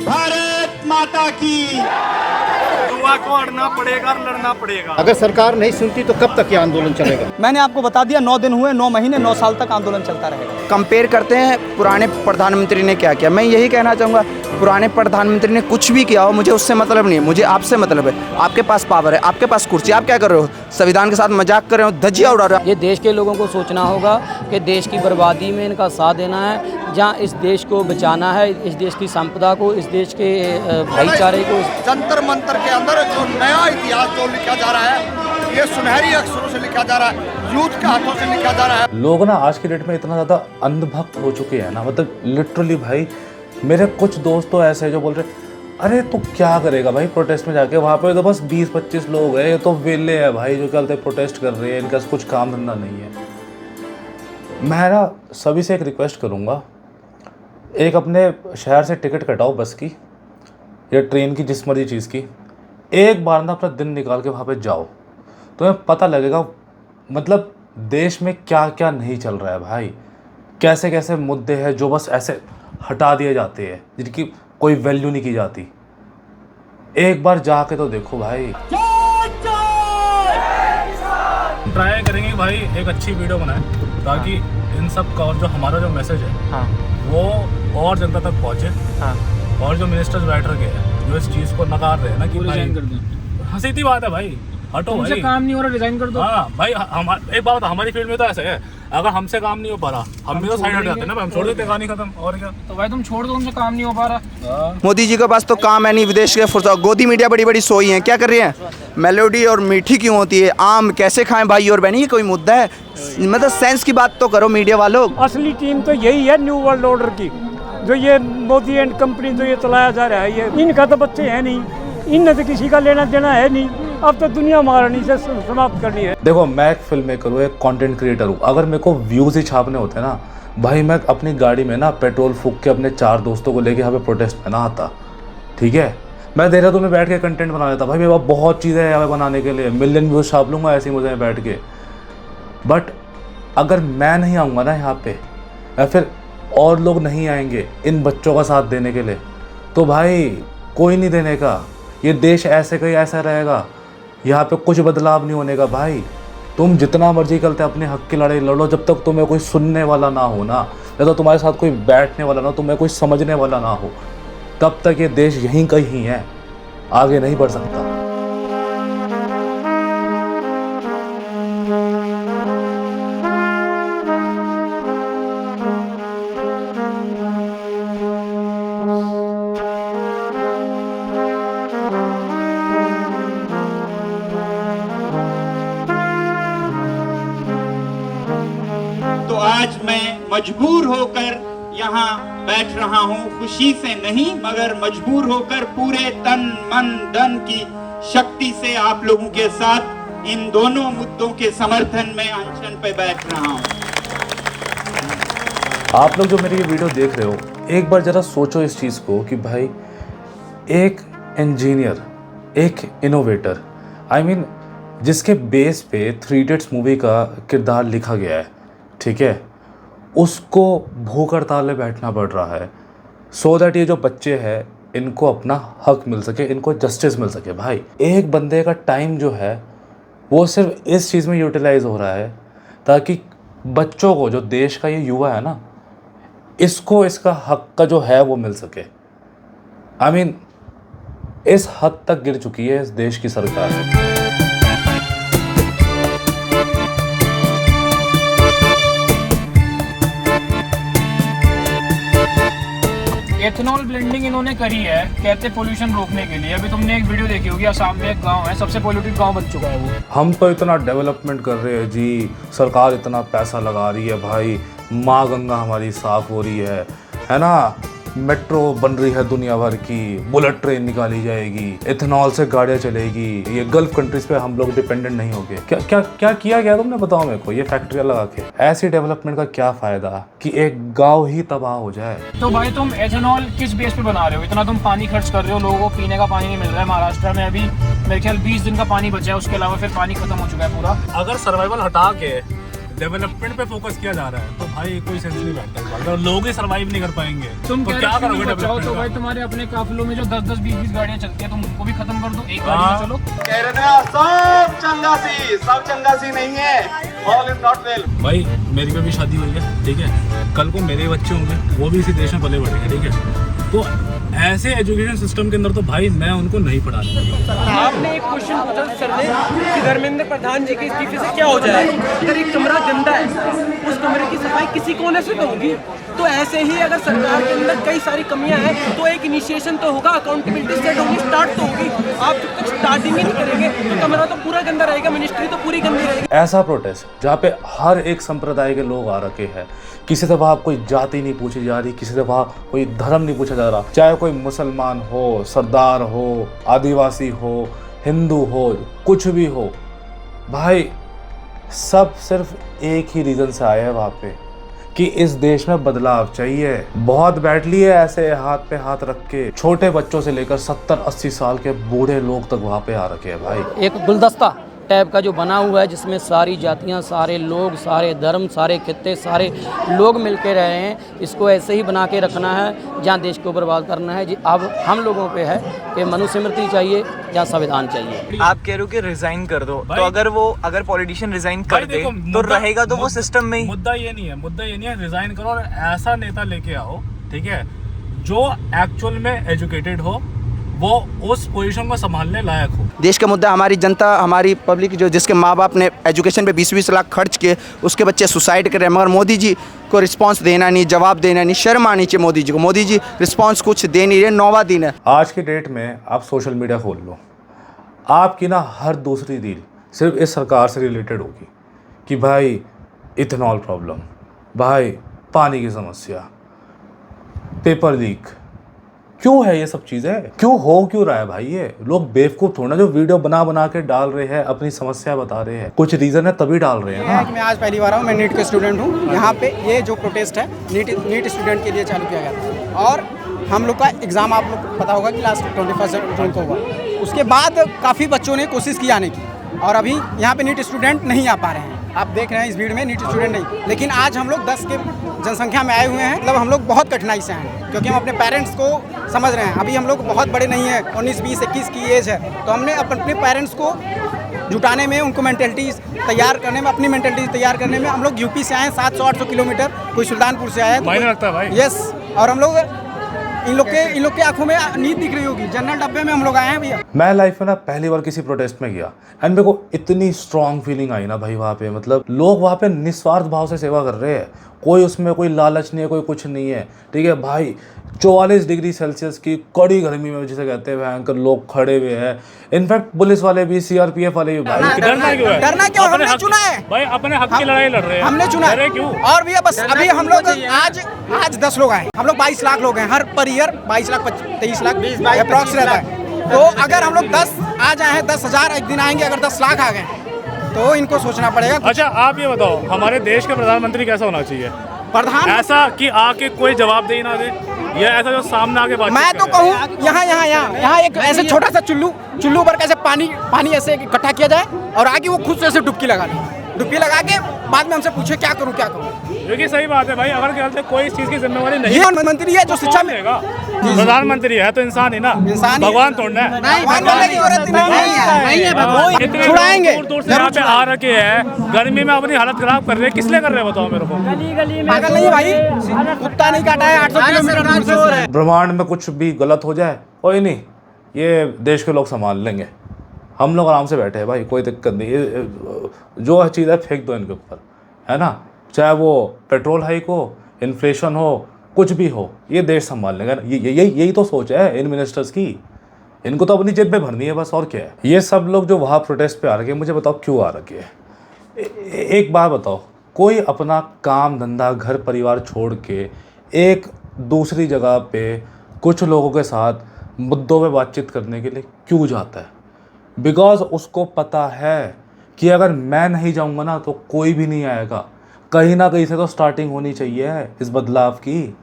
भारत माता की। युवा को अड़ना पड़ेगा, लड़ना पड़ेगा। अगर सरकार नहीं सुनती तो कब तक ये आंदोलन चलेगा? मैंने आपको बता दिया, 9 दिन हुए, 9 महीने, 9 साल तक आंदोलन चलता रहेगा। कंपेयर करते हैं पुराने प्रधानमंत्री ने क्या किया। मैं यही कहना चाहूँगा, पुराने प्रधानमंत्री ने कुछ भी किया हो, मुझे उससे मतलब नहीं है, मुझे आपसे मतलब है। आपके पास पावर है, आपके पास कुर्सी, आप क्या कर रहे हो? संविधान के साथ मजाक कर रहे हो, धज्जियाँ उड़ा रहे हो। ये देश के लोगों को सोचना होगा कि देश की बर्बादी में इनका साथ देना है, जहाँ इस देश को बचाना है, इस देश की संपदा को, इस देश के भाईचारे को। जंतर मंतर के अंदर जो नया इतिहास जो लिखा जा रहा है, ये सुनहरी अक्षरों से लिखा जा रहा है, यूथ के हाथों से लिखा जा रहा है। लोग ना आज के डेट में इतना ज़्यादा अंधभक्त हो चुके हैं ना, मतलब लिटरली भाई, मेरे कुछ दोस्त तो ऐसे हैं जो बोल रहे अरे तू क्या करेगा भाई प्रोटेस्ट में जाके, वहाँ पे तो बस 20-25 लोग हैं, ये तो वेले हैं भाई जो क्या प्रोटेस्ट कर रहे हैं, इनका कुछ काम धंधा नहीं है। मैं ना सभी से एक रिक्वेस्ट करूँगा, एक अपने शहर से टिकट कटाओ बस की या ट्रेन की, जिस मर्जी चीज़ की, एक बार ना अपना दिन निकाल के वहाँ पे जाओ, तुम्हें पता लगेगा मतलब देश में क्या क्या नहीं चल रहा है भाई, कैसे कैसे मुद्दे हैं जो बस ऐसे हटा दिए जाते हैं, जिनकी कोई वैल्यू नहीं की जाती। एक बार जाके तो देखो भाई। ट्राई करेंगे भाई एक अच्छी वीडियो बनाएं ताकि इन सब का और जो हमारा जो मैसेज है वो और जनता तक पहुंचे। और जो मिनिस्टर्स बैठ रखे हैं जो इस चीज़ को नकार रहे हैं ना कि रिजाइन कर दें, हाँ सीधी बात है भाई, हटो भाई, काम नहीं हो रहा, रिजाइन कर दो। हाँ भाई, एक बात हमारी फील्ड में तो ऐसा है, अगर हमसे काम नहीं हो पा रहा हम भी तो साइड हट जाते हैं ना, हम छोड़ देते, कहानी खत्म। और क्या, तो भाई तुम छोड़ दो, तुमसे काम नहीं हो पा रहा। मोदी जी के पास तो काम है नहीं, विदेश के फुर्सत, गोदी मीडिया बड़ी बड़ी सोई हैं, क्या कर रही हैं? मेलोडी और मीठी क्यों होती है? आम कैसे खाएं भाई और बहनी, ये कोई मुद्दा है? मतलब सेंस की बात तो करो मीडिया वालों। असली टीम तो यही है न्यू वर्ल्ड ऑर्डर की, जो ये मोदी एंड कंपनी जो ये चलाया जा रहा है, ये इनका तो बच्चे हैं नहीं, इनने तो किसी का लेना देना है नहीं, अब तो दुनिया महारानी से समाप्त करनी है। देखो मैं एक फिल्म मेकर हूँ, एक कंटेंट क्रिएटर हूँ, अगर मेरे को व्यूज़ ही छापने होते ना भाई, मैं अपनी गाड़ी में ना पेट्रोल फूंक के अपने 4 दोस्तों को लेके यहाँ पे प्रोटेस्ट में ना आता, ठीक है? मैं देहरादून में बैठ के कंटेंट बना लेता भाई, मेरे पास बहुत चीज़ें हैं यहाँ पे बनाने के लिए, मिलियन व्यूज़ छाप लूँगा ऐसे ही मुझे बैठ के। बट अगर मैं नहीं आऊँगा ना यहाँ पे, या फिर और लोग नहीं आएंगे इन बच्चों का साथ देने के लिए, तो भाई कोई नहीं देने का, ये देश ऐसे का ही ऐसा रहेगा, यहाँ पे कुछ बदलाव नहीं होने का भाई। तुम जितना मर्जी करते अपने हक की लड़ाई लड़ो, जब तक तुम्हें कोई सुनने वाला ना हो ना, या तो तुम्हारे साथ कोई बैठने वाला ना हो, तुम्हें कोई समझने वाला ना हो, तब तक ये देश यहीं का ही है, आगे नहीं बढ़ सकता। तो आज मैं मजबूर होकर यहाँ बैठ रहा हूँ, खुशी से नहीं मगर मजबूर होकर पूरे तन मन धन की शक्ति से आप लोगों के साथ इन दोनों मुद्दों के समर्थन में अनशन पे बैठ रहा हूँ। आप लोग जो मेरी ये वीडियो देख रहे हो, एक बार ज़रा सोचो इस चीज़ को कि भाई एक इंजीनियर, एक इनोवेटर, आई मीन जिसके बेस पे 3 इडियट्स मूवी का किरदार लिखा गया है, ठीक है, उसको भूख हड़ताल में बैठना पड़ रहा है सो दैट ये जो बच्चे हैं इनको अपना हक मिल सके, इनको जस्टिस मिल सके। भाई एक बंदे का टाइम जो है वो सिर्फ इस चीज़ में यूटिलाइज हो रहा है ताकि बच्चों को, जो देश का ये युवा है ना, इसको इसका हक का जो है वो मिल सके। आई मीन इस हद तक गिर चुकी है इस देश की सरकार। एथेनॉल ब्लेंडिंग इन्होंने करी है, कहते पोल्यूशन रोकने के लिए। अभी तुमने एक वीडियो देखी होगी, असम में एक गांव है, सबसे पोल्यूटेड गांव बन चुका है वो। हम तो इतना डेवलपमेंट कर रहे हैं जी, सरकार इतना पैसा लगा रही है भाई, माँ गंगा हमारी साफ़ हो रही है ना, मेट्रो बन रही है दुनिया भर की, बुलेट ट्रेन निकाली जाएगी, इथेनॉल से गाड़ियाँ चलेगी, ये गल्फ कंट्रीज पे हम लोग डिपेंडेंट नहीं होंगे। क्या क्या क्या किया गया तुमने बताओ मेरे को, ये फैक्ट्रियाँ लगा के? ऐसी डेवलपमेंट का क्या फ़ायदा कि एक गांव ही तबाह हो जाए? तो भाई तुम एथेनॉल किस बेस पे बना रहे हो? इतना तुम पानी खर्च कर रहे हो, लोगों को पीने का पानी नहीं मिल रहा है। महाराष्ट्र में अभी मेरे ख्याल 20 दिन का पानी बचा है, उसके अलावा फिर पानी खत्म हो चुका है पूरा। अगर सर्वाइवल हटा के डेवलपमेंट पे फोकस किया जा रहा है, तो भाई कोई सेंस नहीं बैठता इस बात का। लोग ही सर्वाइव नहीं कर पाएंगे तुम तो क्या करोगे बचाओ, तो भाई डेवलपमेंट? तुम्हारे अपने काफिलों में जो 10-10, 20-20 गाड़ियां चलती हैं, तुम उनको भी खत्म कर दो, एक गाड़ी में चलो। सब चंगासी नहीं है, ऑल इज नॉट वेल। भाई मेरी पे भी शादी हुई है, ठीक है, कल को मेरे बच्चे होंगे, वो भी इसी देश में पले बढ़ेंगे, ठीक है। तो ऐसे एजुकेशन सिस्टम के अंदर तो भाई मैं उनको नहीं पढ़ा दूंगा। आपने एक क्वेश्चन पूछा सर ने कि धर्मेंद्र प्रधान जी के इस्तीफे से क्या हो जाएगा। अगर एक कमरा गंदा है, उस कमरे की सफाई किसी कोने से तो होगी। तो ऐसे ही अगर सरकार के अंदर कई सारी कमियां हैं, तो एक इनिशिएशन तो होगा, अकाउंटेबिलिटी सेट होगी, स्टार्ट तो होगी। आप जब तक स्टार्टिंग ही नहीं करेंगे तो कमरा तो पूरा गंदा रहेगा, मिनिस्ट्री तो पूरी गंदी रहेगी। ऐसा प्रोटेस्ट जहाँ पे हर एक संप्रदाय के लोग आ रखे हैं, किसी से वहाँ कोई जाति नहीं पूछी जा रही, किसी से वहाँ कोई धर्म नहीं पूछा जा रहा, चाहे कोई मुसलमान हो, सरदार हो, आदिवासी हो, हिंदू हो, कुछ भी हो भाई, सब सिर्फ एक ही रीज़न से आए हैं वहाँ पे कि इस देश में बदलाव चाहिए। बहुत बैठ लिए ऐसे हाथ पे हाथ रख के, छोटे बच्चों से लेकर 70-80 साल के बूढ़े लोग तक वहाँ पे आ रखे हैं भाई। एक गुलदस्ता टाइप का जो बना हुआ है, जिसमें सारी जातियां, सारे लोग, सारे धर्म, सारे खित्ते, सारे लोग मिल के रहे हैं। इसको ऐसे ही बना के रखना है जहाँ देश को बर्बाद करना है। जी अब हम लोगों पे है कि मनुस्मृति चाहिए या संविधान चाहिए। आप कह रहे हो कि रिजाइन कर दो, तो अगर पॉलिटिशियन रिजाइन कर दे तो रहेगा तो वो सिस्टम में ही। मुद्दा ये नहीं है रिजाइन करो और ऐसा नेता लेके आओ, ठीक है, जो एक्चुअल में एजुकेटेड हो, वो उस पोजीशन को संभालने लायक हो। देश का मुद्दा हमारी जनता, हमारी पब्लिक, जो जिसके माँ बाप ने एजुकेशन पे 20-20 लाख खर्च किए, उसके बच्चे सुसाइड कर रहे हैं, मगर मोदी जी को रिस्पांस देना नहीं, जवाब देना नहीं, शर्म आनी चाहिए मोदी जी को। मोदी जी रिस्पांस कुछ दे नहीं रहे, 9वां दिन है। आज की डेट में आप सोशल मीडिया खोल लो, आपकी ना हर दूसरी रील सिर्फ इस सरकार से रिलेटेड होगी कि भाई इथेनॉल प्रॉब्लम, भाई पानी की समस्या, पेपर लीक। क्यों है ये सब चीज़ें, क्यों रहा है भाई? ये लोग बेवकूफ़ थोड़ा ना जो वीडियो बना के डाल रहे हैं, अपनी समस्या बता रहे हैं, कुछ रीज़न है तभी डाल रहे हैं ना। मैं आज पहली बार हूँ, मैं नीट के स्टूडेंट हूँ। यहाँ पे ये जो प्रोटेस्ट है नीट स्टूडेंट के लिए चालू किया गया था, और हम लोग का एग्ज़ाम आप लोग को पता होगा कि लास्ट 21 जून को हुआ। उसके बाद काफ़ी बच्चों ने कोशिश की आने की, और अभी यहाँ पे नीट स्टूडेंट नहीं आ पा रहे हैं। आप देख रहे हैं इस भीड़ में नीट स्टूडेंट नहीं, लेकिन आज हम लोग 10 के जनसंख्या में आए हुए हैं। मतलब हम लोग बहुत कठिनाई से हैं, क्योंकि हम अपने पेरेंट्स को समझ रहे हैं। अभी हम लोग बहुत बड़े नहीं हैं, 19, 20, 21 की एज है, तो हमने अपने पेरेंट्स को जुटाने में, उनको मेंटलिटी तैयार करने में, अपनी मेंटलिटी तैयार करने में हम लोग यूपी से आए हैं, 700-800 किलोमीटर, कोई सुल्तानपुर से आया है। मायने रखता है भाई। यस, और हम लोग इन लोग के आंखों में नींद दिख रही होगी, जनरल डब्बे में हम लोग आए हैं भैया। मैं लाइफ में ना पहली बार किसी प्रोटेस्ट में गया, एंड मेरे को इतनी स्ट्रांग फीलिंग आई ना भाई वहाँ पे, मतलब लोग वहाँ पे निस्वार्थ भाव से सेवा कर रहे हैं, कोई उसमें कोई लालच नहीं है, कोई कुछ नहीं है, ठीक है भाई। 44 डिग्री सेल्सियस की कड़ी गर्मी में, जिसे कहते हैं भयंकर, लोग खड़े हुए हैं। इनफैक्ट पुलिस वाले भी, CRPF वाले भी भाई। डरना क्यों है? डरना क्यों? हमने चुना है भाई, अपने हक की लड़ाई लड़ रहे हैं, हमने चुना है। क्यों? और भैया बस अभी हम लोग आज 10 लोग आए, हम लोग 22 लाख लोग हैं, हर per year 22 lakh 23 lakh approx रहता है। तो अगर हम लोग 10 आ जाए हैं, 10,000 एक दिन आएंगे, अगर 10 लाख आ गए तो इनको सोचना पड़ेगा। अच्छा आप ये बताओ, हमारे देश के प्रधानमंत्री कैसा होना चाहिए? प्रधान ऐसा कि आके कोई जवाब दे ही ना दे, या ऐसा जो सामने आके बात। मैं तो कहूँ यहाँ एक ऐसे छोटा सा चुल्लू पर कैसे पानी ऐसे इकट्ठा किया जाए, और आगे वो खुद से ऐसे डुबकी लगा के बाद में हमसे पूछे क्या करूँ। देखिए सही बात है भाई, अगर ख्याल से कोई इस चीज की जिम्मेवारी नहीं, ये मंत्री है जो शिक्षा में प्रधानमंत्री है तो इंसान ही ना, इंसान भगवान थोड़ा है। छुड़ाएंगे, दूर से यहाँ पे आ रखे हैं, गर्मी में अपनी हालत खराब कर रहे हैं, किस लिए कर रहे हैं बताओ मेरे को? पागल नहीं है भाई, कुत्ता नहीं काटा है, 800 किलोमीटर दूर से। ब्रह्मांड में कुछ भी गलत हो जाए, कोई नहीं, ये देश के लोग संभाल लेंगे, हम लोग आराम से बैठे हैं भाई, कोई दिक्कत नहीं। ये जो चीज़ है फेंक दो इनके ऊपर, है ना, चाहे वो पेट्रोल हाइक हो, इन्फ्लेशन हो, कुछ भी हो, ये देश संभाल लेंगे ना। यही तो सोच है इन मिनिस्टर्स की, इनको तो अपनी जेब में भरनी है बस, और क्या है। ये सब लोग जो वहाँ प्रोटेस्ट पे आ रखे हैं, मुझे बताओ क्यों आ रखे हैं? एक बात बताओ, कोई अपना काम धंधा घर परिवार छोड़ के एक दूसरी जगह पे कुछ लोगों के साथ मुद्दों पे बातचीत करने के लिए क्यों जाता है? बिकॉज उसको पता है कि अगर मैं नहीं जाऊंगा ना तो कोई भी नहीं आएगा। कहीं ना कहीं से तो स्टार्टिंग होनी चाहिए इस बदलाव की।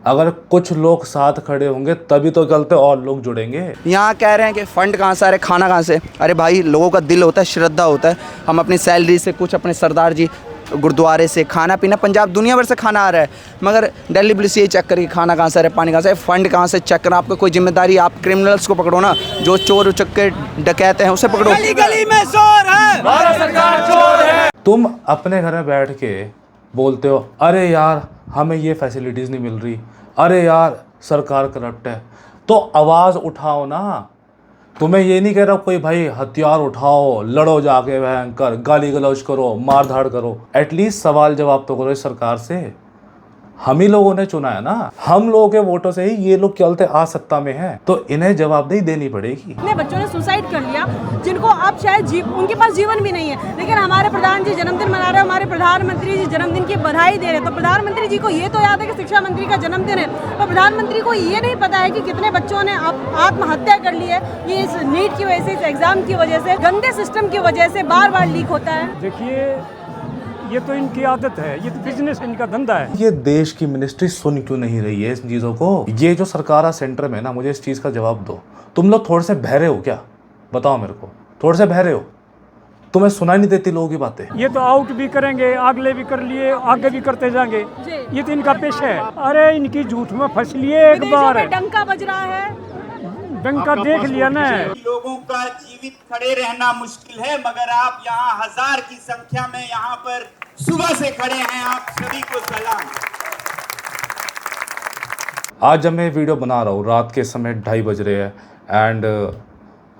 अगर कुछ लोग साथ खड़े होंगे तभी तो कल तो और लोग जुड़ेंगे। यहाँ कह रहे हैं कि फ़ंड कहाँ से आ रहे, खाना कहाँ से? अरे भाई, लोगों का दिल होता है, श्रद्धा होता है। हम अपनी सैलरी से कुछ अपने सरदार जी गुरुद्वारे से खाना पीना, पंजाब दुनिया भर से खाना आ रहा है, मगर दिल्ली पुलिस यही चेक करेगी खाना कहाँ से आ रहा है, पानी कहाँ से, फंड कहाँ से चेक करना। आपको कोई जिम्मेदारी, आप क्रिमिनल्स को पकड़ो ना, जो चोर उचक्के डकैते हैं उसे पकड़ो। गली गली में चोर है, भारत सरकार चोर है। तुम अपने घर में बैठ के बोलते हो अरे यार हमें ये फैसिलिटीज़ नहीं मिल रही, अरे यार सरकार करप्ट है, तो आवाज़ उठाओ ना। तुम्हें ये नहीं कह रहा कोई भाई हथियार उठाओ, लड़ो जाके भयंकर, गाली गलौज करो, मार धाड़ करो, एटलीस्ट सवाल जवाब तो करो इस सरकार से। हम ही लोगों ने चुना है ना, हम लोगों के वोटों से ही ये लोग चलते आ सत्ता में हैं, तो इन्हें जवाबदेही देनी पड़ेगी। इतने बच्चों ने सुसाइड कर लिया जिनको अब शायद उनके पास जीवन भी नहीं है, लेकिन हमारे प्रधान जी जन्मदिन मना रहे हैं, हमारे प्रधानमंत्री जी जन्मदिन की बधाई दे रहे हैं। तो प्रधानमंत्री जी को ये तो याद है कि शिक्षा मंत्री का जन्मदिन है, पर प्रधानमंत्री को ये नहीं पता है कि कितने बच्चों ने आत्महत्या कर ली है। ये इस नीट की वजह से, इस एग्जाम की वजह से, गंदे सिस्टम की वजह से बार बार लीक होता है। देखिए ये तो इनकी आदत है, ये तो बिजनेस इनका धंधा है। ये देश की मिनिस्ट्री सुन क्यों नहीं रही है इन चीज़ों को? ये जो सरकार है सेंटर में ना, मुझे इस चीज़ का जवाब दो। तुम लोग थोड़े से बहरे हो क्या? बताओ मेरे को, थोड़े से बहरे हो? तुम्हें सुनाई नहीं देती लोगों की बातें? ये तो आउट भी करेंगे, अगले भी कर लिए, आगे भी करते जाएंगे, ये तो इनका पेशा है। अरे इनकी झूठ में फंस लिए एक बार, डंका बज रहा है, डंका देख लिया ना। लोगों का जीवित खड़े रहना मुश्किल है, मगर आप यहाँ 1000 की संख्या में यहाँ पर सुबह से खड़े हैं। आप सभी को सलाम। आज जब मैं वीडियो बना रहा हूँ, रात के समय 2:30 बज रहे हैं, एंड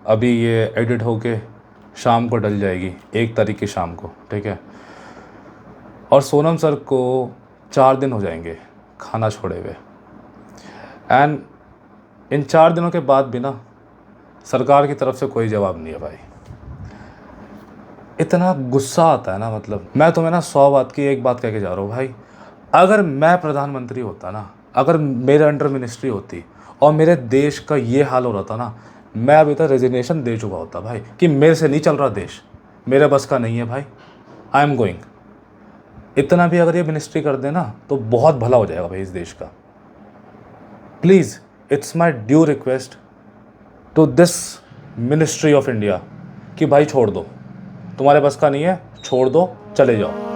अभी ये एडिट होके शाम को डल जाएगी, 1 तारीख की शाम को, ठीक है। और सोनम सर को 4 दिन हो जाएंगे खाना छोड़े हुए, एंड इन 4 दिनों के बाद भी ना सरकार की तरफ से कोई जवाब नहीं है भाई। इतना गुस्सा आता है ना, मतलब मैं तुम्हें ना 100 बात की एक बात कह के जा रहा हूँ भाई। अगर मैं प्रधानमंत्री होता ना, अगर मेरे अंडर मिनिस्ट्री होती और मेरे देश का ये हाल हो रहा था ना, मैं अभी तक रेजिग्नेशन दे चुका होता भाई, कि मेरे से नहीं चल रहा देश, मेरे बस का नहीं है भाई, आई एम गोइंग। इतना भी अगर ये मिनिस्ट्री कर देना तो बहुत भला हो जाएगा भाई इस देश का। Please, it's my due request to this ministry of India कि भाई छोड़ दो, तुम्हारे बस का नहीं है, छोड़ दो, चले जाओ।